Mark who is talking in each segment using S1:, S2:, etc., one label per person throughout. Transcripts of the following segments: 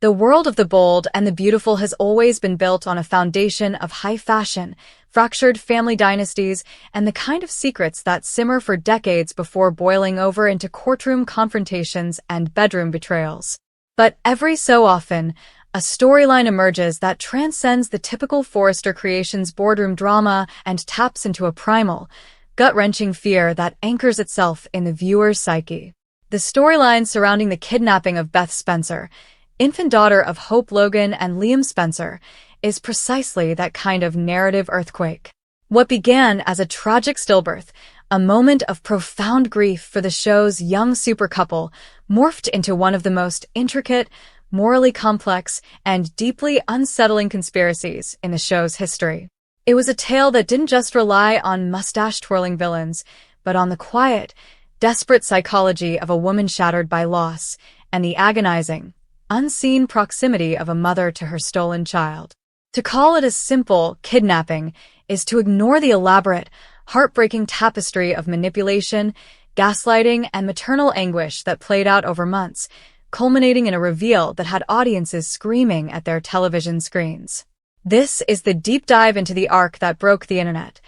S1: The world of the bold and the beautiful has always been built on a foundation of high fashion, fractured family dynasties, and the kind of secrets that simmer for decades before boiling over into courtroom confrontations and bedroom betrayals. But every so often, a storyline emerges that transcends the typical Forrester Creations boardroom drama and taps into a primal, gut-wrenching fear that anchors itself in the viewer's psyche. The storyline surrounding the kidnapping of Beth Spencer, infant daughter of Hope Logan and Liam Spencer, is precisely that kind of narrative earthquake. What began as a tragic stillbirth, a moment of profound grief for the show's young super couple, morphed into one of the most intricate, morally complex, and deeply unsettling conspiracies in the show's history. It was a tale that didn't just rely on mustache-twirling villains, but on the quiet, desperate psychology of a woman shattered by loss and the agonizing, unseen proximity of a mother to her stolen child. To call it a simple kidnapping is to ignore the elaborate, heartbreaking tapestry of manipulation, gaslighting, and maternal anguish that played out over months, culminating in a reveal that had audiences screaming at their television screens. This is the deep dive into the arc that broke the internet.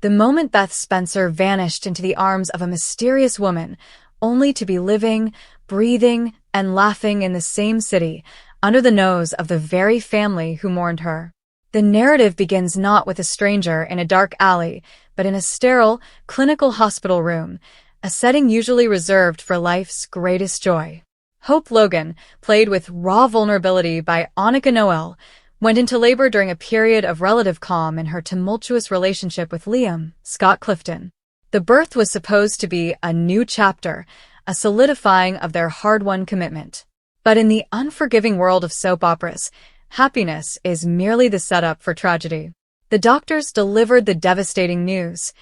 S1: The moment Beth Spencer vanished into the arms of a mysterious woman, only to be living, breathing, and laughing in the same city, under the nose of the very family who mourned her. The narrative begins not with a stranger in a dark alley, but in a sterile, clinical hospital room, a setting usually reserved for life's greatest joy. Hope Logan, played with raw vulnerability by Annika Noel, went into labor during a period of relative calm in her tumultuous relationship with Liam, Scott Clifton. The birth was supposed to be a new chapter, a solidifying of their hard-won commitment. But in the unforgiving world of soap operas, happiness is merely the setup for tragedy. The doctors delivered the devastating news.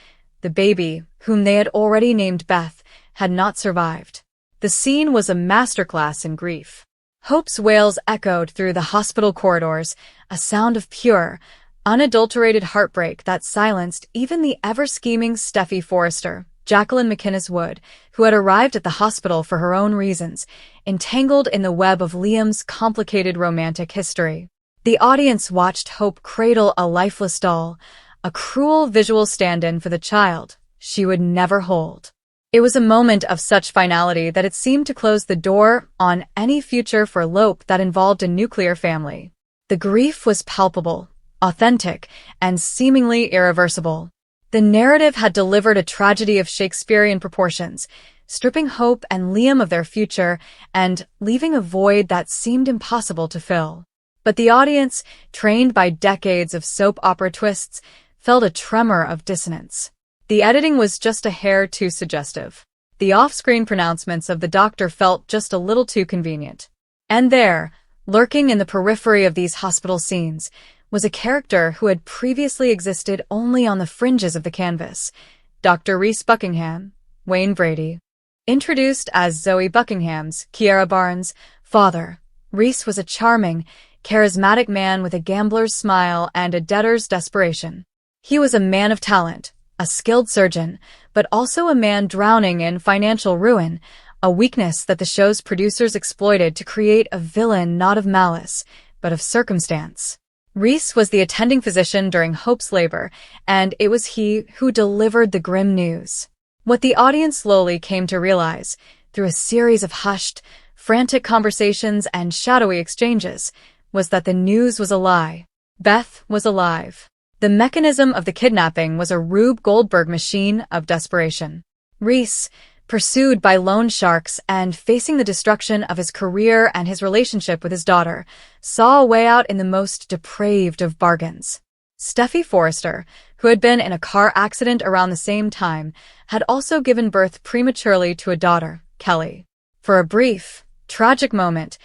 S1: The baby, whom they had already named Beth, had not survived. The scene was a masterclass in grief. Hope's wails echoed through the hospital corridors, a sound of pure, unadulterated heartbreak that silenced even the ever-scheming Steffi Forrester, Jacqueline McInnes Wood, who had arrived at the hospital for her own reasons, entangled in the web of Liam's complicated romantic history. The audience watched Hope cradle a lifeless doll, a cruel visual stand-in for the child she would never hold. It was a moment of such finality that it seemed to close the door on any future for Lope that involved a nuclear family. The grief was palpable, authentic, and seemingly irreversible. The narrative had delivered a tragedy of Shakespearean proportions, stripping Hope and Liam of their future and leaving a void that seemed impossible to fill. But the audience, trained by decades of soap opera twists, felt a tremor of dissonance. The editing was just a hair too suggestive. The off-screen pronouncements of the doctor felt just a little too convenient. And there, lurking in the periphery of these hospital scenes, was a character who had previously existed only on the fringes of the canvas, Dr. Reese Buckingham, Wayne Brady. Introduced as Zoe Buckingham's, Kiara Barnes' father, Reese was a charming, charismatic man with a gambler's smile and a debtor's desperation. He was a man of talent, a skilled surgeon, but also a man drowning in financial ruin, a weakness that the show's producers exploited to create a villain not of malice, but of circumstance. Reese was the attending physician during Hope's labor, and it was he who delivered the grim news. What the audience slowly came to realize, through a series of hushed, frantic conversations and shadowy exchanges, was that the news was a lie. Beth was alive. The mechanism of the kidnapping was a Rube Goldberg machine of desperation. Reese, pursued by loan sharks and facing the destruction of his career and his relationship with his daughter, saw a way out in the most depraved of bargains. Steffi Forrester, who had been in a car accident around the same time, had also given birth prematurely to a daughter, Kelly. For a brief, tragic moment,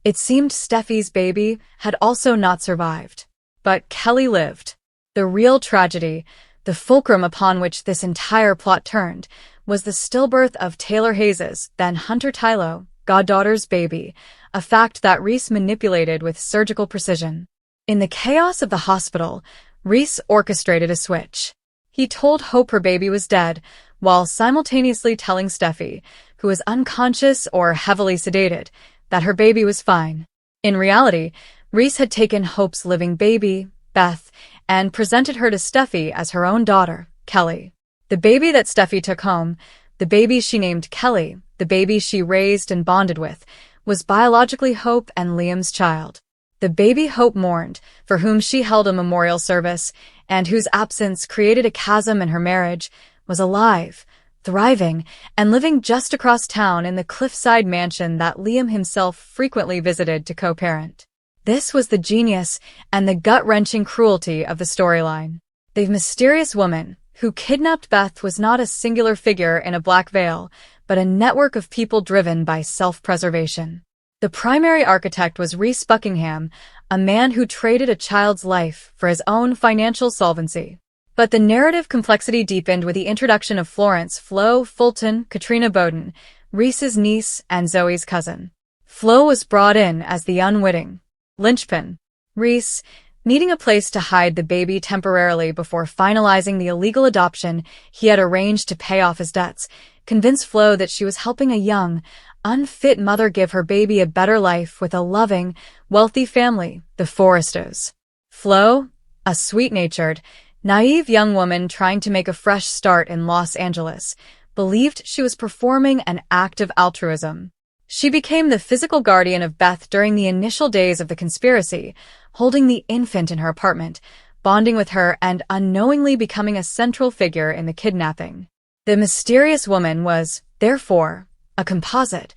S1: it seemed Steffi's baby had also not survived. But Kelly lived. The real tragedy, the fulcrum upon which this entire plot turned, was the stillbirth of Taylor Hayes' then Hunter Tylo, goddaughter's baby, a fact that Reese manipulated with surgical precision. In the chaos of the hospital, Reese orchestrated a switch. He told Hope her baby was dead, while simultaneously telling Steffi, who was unconscious or heavily sedated, that her baby was fine. In reality, Reese had taken Hope's living baby, Beth, and presented her to Steffi as her own daughter, Kelly. The baby that Steffi took home, the baby she named Kelly, the baby she raised and bonded with, was biologically Hope and Liam's child. The baby Hope mourned, for whom she held a memorial service, and whose absence created a chasm in her marriage, was alive, thriving, and living just across town in the cliffside mansion that Liam himself frequently visited to co-parent. This was the genius and the gut-wrenching cruelty of the storyline. The mysterious woman who kidnapped Beth was not a singular figure in a black veil, but a network of people driven by self-preservation. The primary architect was Reese Buckingham, a man who traded a child's life for his own financial solvency. But the narrative complexity deepened with the introduction of Florence Flo Fulton, Katrina Bowden, Reese's niece and Zoe's cousin. Flo was brought in as the unwitting linchpin. Reese, needing a place to hide the baby temporarily before finalizing the illegal adoption he had arranged to pay off his debts, convinced Flo that she was helping a young, unfit mother give her baby a better life with a loving, wealthy family, the Forresters. Flo, a sweet-natured, naive young woman trying to make a fresh start in Los Angeles, believed she was performing an act of altruism. She became the physical guardian of Beth during the initial days of the conspiracy, holding the infant in her apartment, bonding with her and unknowingly becoming a central figure in the kidnapping. The mysterious woman was, therefore, a composite.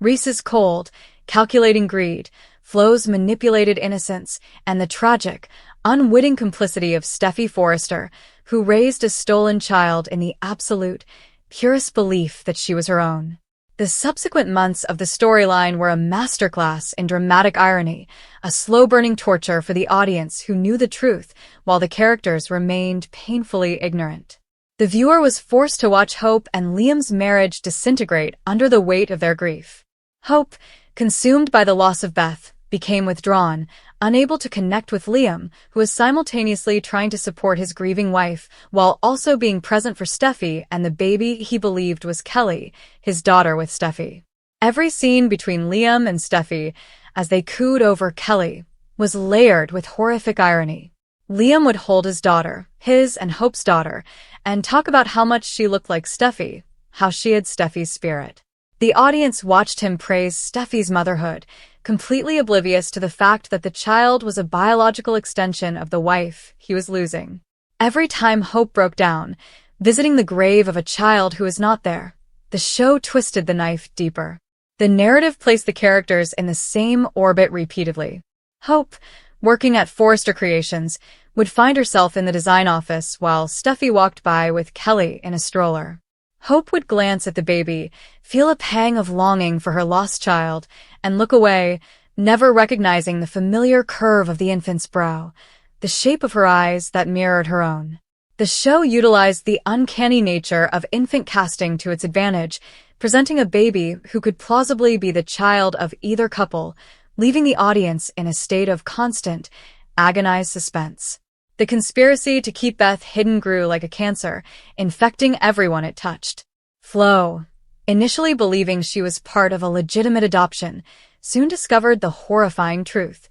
S1: Reese's cold, calculating greed, Flo's manipulated innocence, and the tragic, unwitting complicity of Steffi Forrester, who raised a stolen child in the absolute, purest belief that she was her own. The subsequent months of the storyline were a masterclass in dramatic irony, a slow-burning torture for the audience who knew the truth, while the characters remained painfully ignorant. The viewer was forced to watch Hope and Liam's marriage disintegrate under the weight of their grief. Hope, consumed by the loss of Beth, became withdrawn, unable to connect with Liam, who was simultaneously trying to support his grieving wife, while also being present for Steffi and the baby he believed was Kelly, his daughter with Steffi. Every scene between Liam and Steffi, as they cooed over Kelly, was layered with horrific irony. Liam would hold his daughter, his and Hope's daughter, and talk about how much she looked like Steffi, how she had Steffi's spirit. The audience watched him praise Steffi's motherhood, completely oblivious to the fact that the child was a biological extension of the wife he was losing. Every time Hope broke down, visiting the grave of a child who was not there, the show twisted the knife deeper. The narrative placed the characters in the same orbit repeatedly. Hope, working at Forrester Creations, would find herself in the design office while Steffi walked by with Kelly in a stroller. Hope would glance at the baby, feel a pang of longing for her lost child, and look away, never recognizing the familiar curve of the infant's brow, the shape of her eyes that mirrored her own. The show utilized the uncanny nature of infant casting to its advantage, presenting a baby who could plausibly be the child of either couple, leaving the audience in a state of constant, agonized suspense. The conspiracy to keep Beth hidden grew like a cancer, infecting everyone it touched. Flo, initially believing she was part of a legitimate adoption, soon discovered the horrifying truth.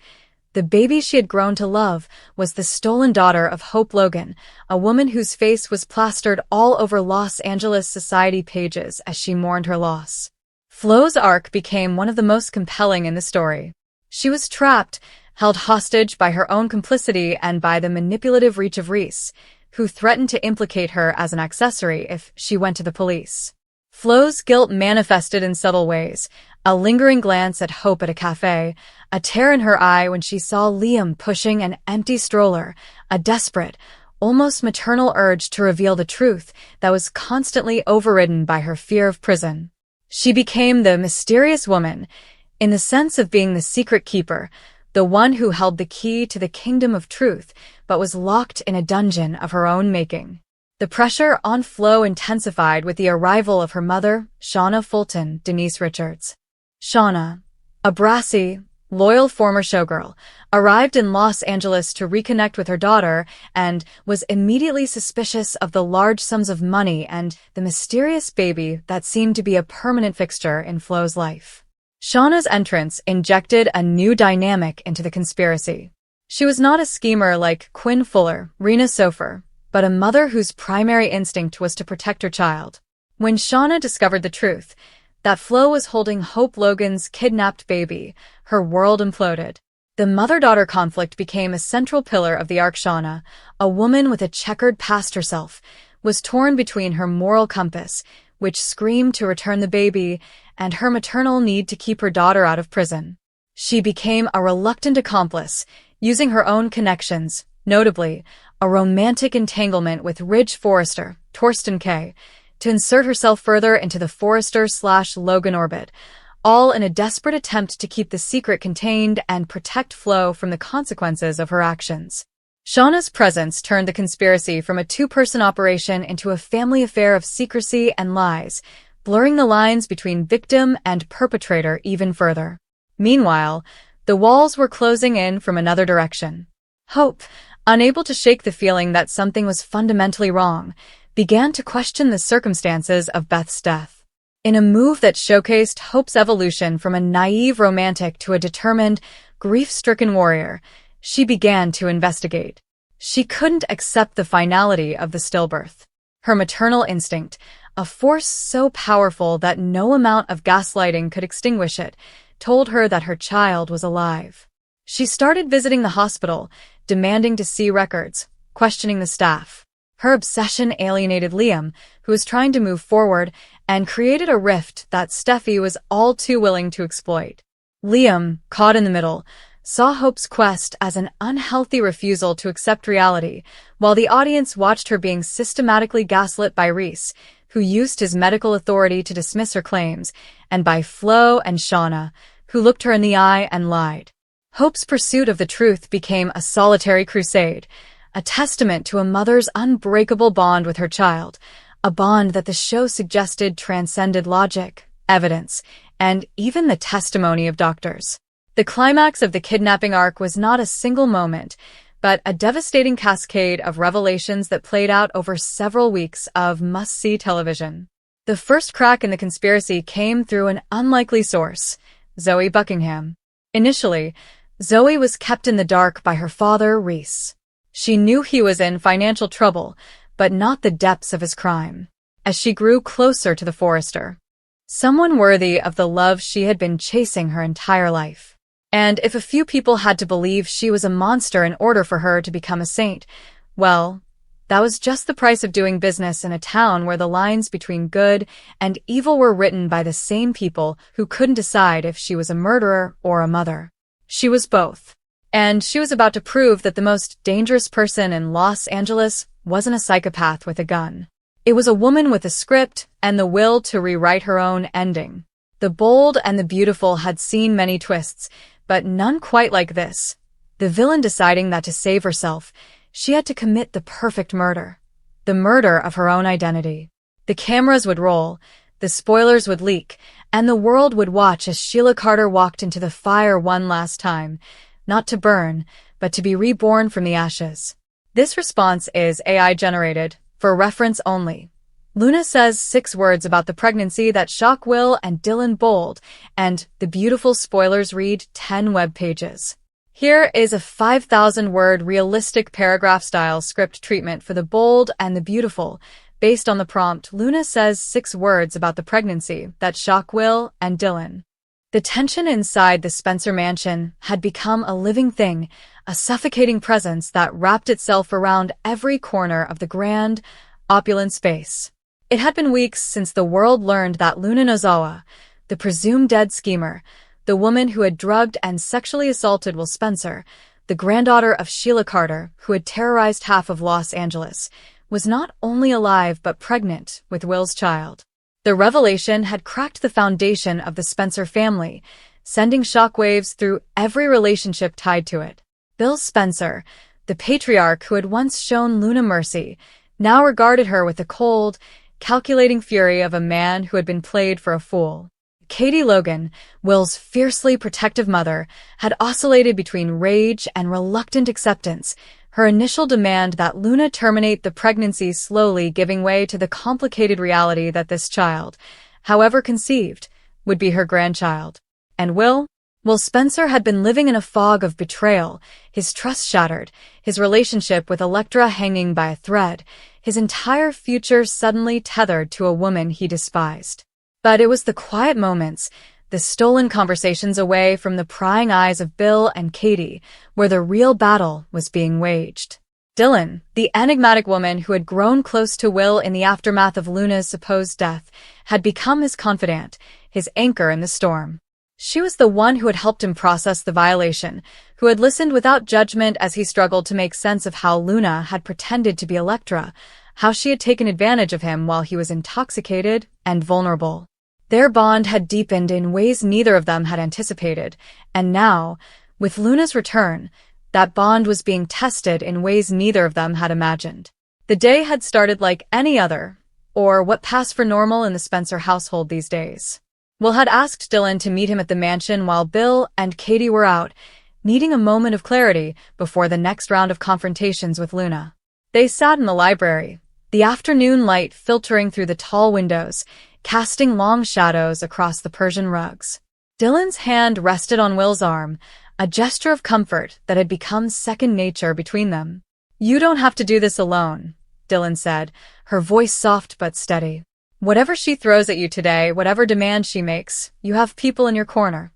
S1: The baby she had grown to love was the stolen daughter of Hope Logan, a woman whose face was plastered all over Los Angeles society pages as she mourned her loss. Flo's arc became one of the most compelling in the story. She was trapped, held hostage by her own complicity and by the manipulative reach of Reese, who threatened to implicate her as an accessory if she went to the police. Flo's guilt manifested in subtle ways, a lingering glance at Hope at a cafe, a tear in her eye when she saw Liam pushing an empty stroller, a desperate, almost maternal urge to reveal the truth that was constantly overridden by her fear of prison. She became the mysterious woman, in the sense of being the secret keeper, the one who held the key to the kingdom of truth, but was locked in a dungeon of her own making. The pressure on Flo intensified with the arrival of her mother, Shauna Fulton, Denise Richards. Shauna, a brassy, loyal former showgirl, arrived in Los Angeles to reconnect with her daughter and was immediately suspicious of the large sums of money and the mysterious baby that seemed to be a permanent fixture in Flo's life. Shauna's entrance injected a new dynamic into the conspiracy. She was not a schemer like Quinn Fuller, Rena Sofer, but a mother whose primary instinct was to protect her child. When Shauna discovered the truth, that Flo was holding Hope Logan's kidnapped baby, her world imploded. The mother-daughter conflict became a central pillar of the arc. Shauna, a woman with a checkered past herself, was torn between her moral compass, which screamed to return the baby, and her maternal need to keep her daughter out of prison. She became a reluctant accomplice, using her own connections, notably a romantic entanglement with Ridge Forrester, Torsten K., to insert herself further into the Forrester/Logan orbit, all in a desperate attempt to keep the secret contained and protect Flo from the consequences of her actions. Shauna's presence turned the conspiracy from a two-person operation into a family affair of secrecy and lies, blurring the lines between victim and perpetrator even further. Meanwhile, the walls were closing in from another direction. Hope, unable to shake the feeling that something was fundamentally wrong, began to question the circumstances of Beth's death. In a move that showcased Hope's evolution from a naive romantic to a determined, grief-stricken warrior, she began to investigate. She couldn't accept the finality of the stillbirth. Her maternal instinct, a force so powerful that no amount of gaslighting could extinguish it, told her that her child was alive. She started visiting the hospital, demanding to see records, questioning the staff. Her obsession alienated Liam, who was trying to move forward, and created a rift that Steffi was all too willing to exploit. Liam, caught in the middle, saw Hope's quest as an unhealthy refusal to accept reality, while the audience watched her being systematically gaslit by Reese, who used his medical authority to dismiss her claims, and by Flo and Shauna, who looked her in the eye and lied. Hope's pursuit of the truth became a solitary crusade, a testament to a mother's unbreakable bond with her child, a bond that the show suggested transcended logic, evidence, and even the testimony of doctors. The climax of the kidnapping arc was not a single moment, but a devastating cascade of revelations that played out over several weeks of must-see television. The first crack in the conspiracy came through an unlikely source, Zoe Buckingham. Initially, Zoe was kept in the dark by her father, Reese. She knew he was in financial trouble, but not the depths of his crime. As she grew closer to the Forrester, someone worthy of the love she had been chasing her entire life. And if a few people had to believe she was a monster in order for her to become a saint, well, that was just the price of doing business in a town where the lines between good and evil were written by the same people who couldn't decide if she was a murderer or a mother. She was both. And she was about to prove that the most dangerous person in Los Angeles wasn't a psychopath with a gun. It was a woman with a script and the will to rewrite her own ending. The Bold and the Beautiful had seen many twists, but none quite like this. The villain deciding that to save herself, she had to commit the perfect murder. The murder of her own identity. The cameras would roll, the spoilers would leak, and the world would watch as Sheila Carter walked into the fire one last time, not to burn, but to be reborn from the ashes. This response is AI-generated, for reference only. Luna says 6 words about the pregnancy that shock Will and Dylan Bold, and the beautiful spoilers read 10 web pages. Here is a 5,000-word realistic paragraph-style script treatment for the Bold and the Beautiful. Based on the prompt, Luna says 6 words about the pregnancy that shock Will and Dylan. The tension inside the Spencer mansion had become a living thing, a suffocating presence that wrapped itself around every corner of the grand, opulent space. It had been weeks since the world learned that Luna Nozawa, the presumed dead schemer, the woman who had drugged and sexually assaulted Will Spencer, the granddaughter of Sheila Carter, who had terrorized half of Los Angeles, was not only alive but pregnant with Will's child. The revelation had cracked the foundation of the Spencer family, sending shockwaves through every relationship tied to it. Bill Spencer, the patriarch who had once shown Luna mercy, now regarded her with the cold, calculating fury of a man who had been played for a fool. Katie Logan, Will's fiercely protective mother, had oscillated between rage and reluctant acceptance, her initial demand that Luna terminate the pregnancy slowly giving way to the complicated reality that this child, however conceived, would be her grandchild. And Will? Well, Spencer had been living in a fog of betrayal, his trust shattered, his relationship with Electra hanging by a thread, his entire future suddenly tethered to a woman he despised. But it was the quiet moments, the stolen conversations away from the prying eyes of Bill and Katie, where the real battle was being waged. Dylan, the enigmatic woman who had grown close to Will in the aftermath of Luna's supposed death, had become his confidant, his anchor in the storm. She was the one who had helped him process the violation, who had listened without judgment as he struggled to make sense of how Luna had pretended to be Electra, how she had taken advantage of him while he was intoxicated and vulnerable. Their bond had deepened in ways neither of them had anticipated, and now, with Luna's return, that bond was being tested in ways neither of them had imagined. The day had started like any other, or what passed for normal in the Spencer household these days. Will had asked Dylan to meet him at the mansion while Bill and Katie were out, needing a moment of clarity before the next round of confrontations with Luna. They sat in the library, the afternoon light filtering through the tall windows, casting long shadows across the Persian rugs. Dylan's hand rested on Will's arm, a gesture of comfort that had become second nature between them. "You don't have to do this alone," Dylan said, her voice soft but steady. "Whatever she throws at you today, whatever demand she makes, you have people in your corner."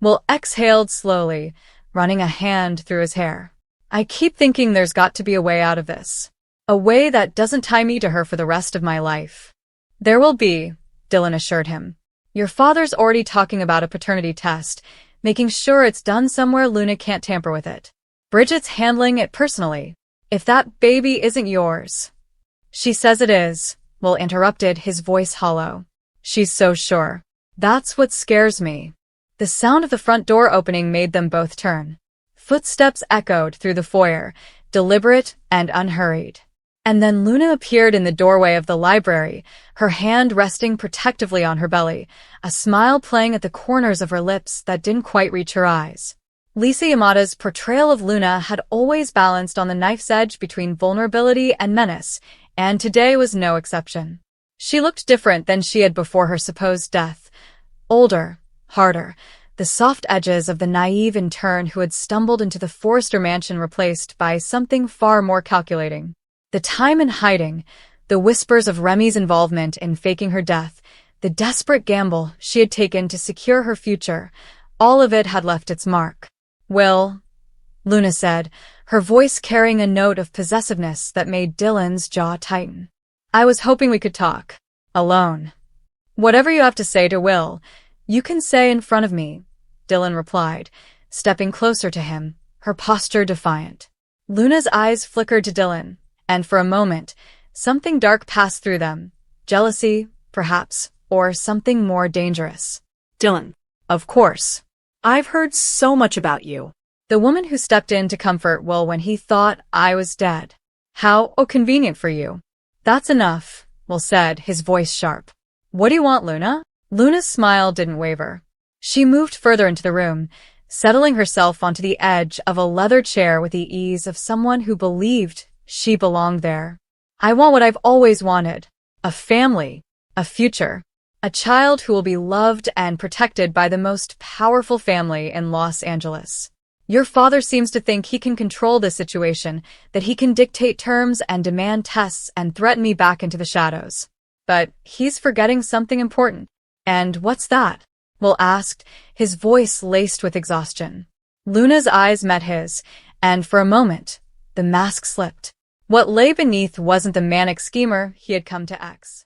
S1: Will exhaled slowly, running a hand through his hair. "I keep thinking there's got to be a way out of this. A way that doesn't tie me to her for the rest of my life." "There will be," Dylan assured him. "Your father's already talking about a paternity test, making sure it's done somewhere Luna can't tamper with it. Bridget's handling it personally. If that baby isn't yours." "She says it is," Will interrupted, his voice hollow. "She's so sure. That's what scares me." The sound of the front door opening made them both turn. Footsteps echoed through the foyer, deliberate and unhurried. And then Luna appeared in the doorway of the library, her hand resting protectively on her belly, a smile playing at the corners of her lips that didn't quite reach her eyes. Lisa Yamada's portrayal of Luna had always balanced on the knife's edge between vulnerability and menace, and today was no exception. She looked different than she had before her supposed death. Older, harder, the soft edges of the naive intern who had stumbled into the Forrester mansion replaced by something far more calculating. The time in hiding, the whispers of Remy's involvement in faking her death, the desperate gamble she had taken to secure her future, all of it had left its mark. "Will," Luna said, her voice carrying a note of possessiveness that made Dylan's jaw tighten. "I was hoping we could talk. Alone. Whatever you have to say to Will, you can say in front of me," Dylan replied, stepping closer to him, her posture defiant. Luna's eyes flickered to Dylan, and for a moment, something dark passed through them. Jealousy, perhaps, or something more dangerous.
S2: "Dylan,
S1: "Of course."
S2: I've heard so much about you."
S1: The woman who stepped in to comfort Will when he thought I was dead. "How convenient for you." "That's enough," Will said, his voice sharp. "What do you want, Luna?" Luna's smile didn't waver. She moved further into the room, settling herself onto the edge of a leather chair with the ease of someone who believed she belonged there. "I want what I've always wanted. A family. A future. A child who will be loved and protected by the most powerful family in Los Angeles. Your father seems to think he can control this situation, that he can dictate terms and demand tests and threaten me back into the shadows. But he's forgetting something important." "And what's that?" Will asked, his voice laced with exhaustion. Luna's eyes met his, and for a moment, the mask slipped. What lay beneath wasn't the manic schemer he had come to ex.